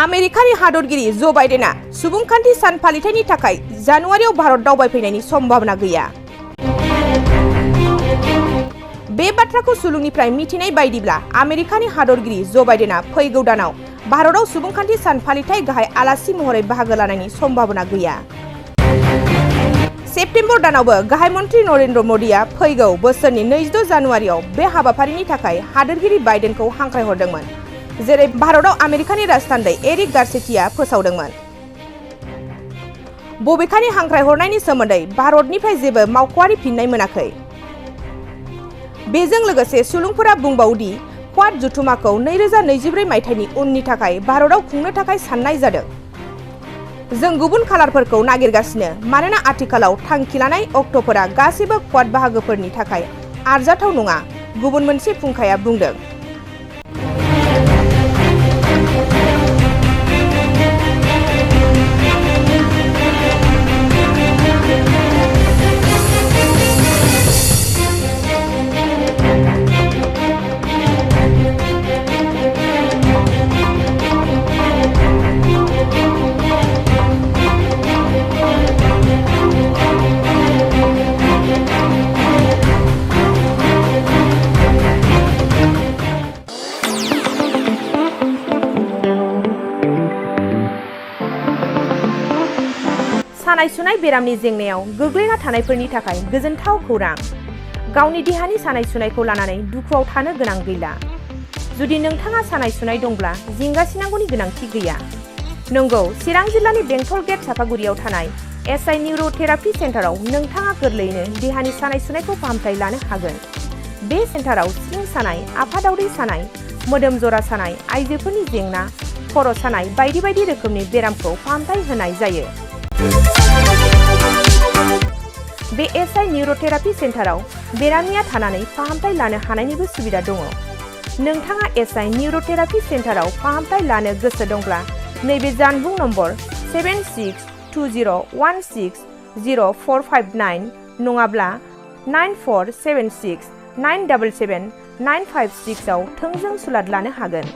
आमेरिकानि हादरगिरि जो बाइडेना सुबुंखान्थि सान फालिथायनि थाखाय जानुवारियाव भारत दावबायफैनायनि सम्भावना गैया। बे बाथ्राखौ सुलुंनिफ्राय मिथिनाय बायदिब्ला आमेरिकानि हादरगिरि जो बाइडेना फैगौ दानाव भारताव सुबुंखान्थि सान फालिथाय गाहाय आलासि महरै बाहागो लानायनि सम्भावना गैया। सेप्तेम्बर दानावबो गाहाय मन्त्रि नरेन्द्र मोदीआ फैगौ बोसोरनि 26 जानुवारियाव बे हाबाफारिनि थाखाय हादोरगिरि बाइडेनखौ हांख्रायहरदोंमोन, जेरै भारताव आमेरिकानि राजथान्दै एरिक गार्सेटिआ फोसावदोंमोन। बबेखानि हांख्रायहरनायनि सोमोन्दै भारतनिफ्राय जेबो मावख'आरि फिननाय मोनाखै। बेजों लोगोसे सुलुंफोरा बुंबावदि क्वाड जथुमाखौ 2024 मायथाइनि उननि थाखाय भारताव खुंनो थाखाय साननाय जादों। जों गुबुन खालारफोरखौ नागिरगासिनो मानोना आथिखालाव थांखि लानाय अक्ट'फोरा गासैबो क्वाड बाहागोफोरनि थाखाय आरजाथाव नङा, गुबुन मोनसे फुंखाया बुंदों। सानाय सुनाय बेरामनि जेंनायाव गोग्लैना थानायफोरनि थाखाय गोजोनथाव खौरां। गावनि देहानि सानाय सुनायखौ लानानै दुखुआव थानो गोनां गैला। जुदि नोंथाङा सानाय सुनाय दंब्ला जिंगासिनांगौनि गोनांथि गैया। नंगौ, चिरां जिल्लानि बेंटल गेट सापागुरियाव थानाय एसआइ निउर'थेरापि सेन्टाराव नोंथाङा गोरलैयैनो देहानि सानाय सुनायखौ फाहामथाय लानो हागोन। बे सेन्टाराव सिं सानाय, आफादावदै सानाय, मोदोम जरा सानाय, आइजोफोरनि जेंना, खर' सानाय बायदि बायदि रोखोमनि बेरामखौ फाहामथाय होनाय जायो। बे एसआइ निउर'थेरापि सेन्टाराव बेरामिया थानानै फाहामथाय लानो हानायनिबो सुबिदा दङ। नोंथाङा एसआइ निउर'थेरापि सेन्टाराव फाहामथाय लानो गोसो दंब्ला नैबे जानबुं नम्बर 7620160459 नङाब्ला 9476977956 आव थोंजों सुलाद लानो हागोन।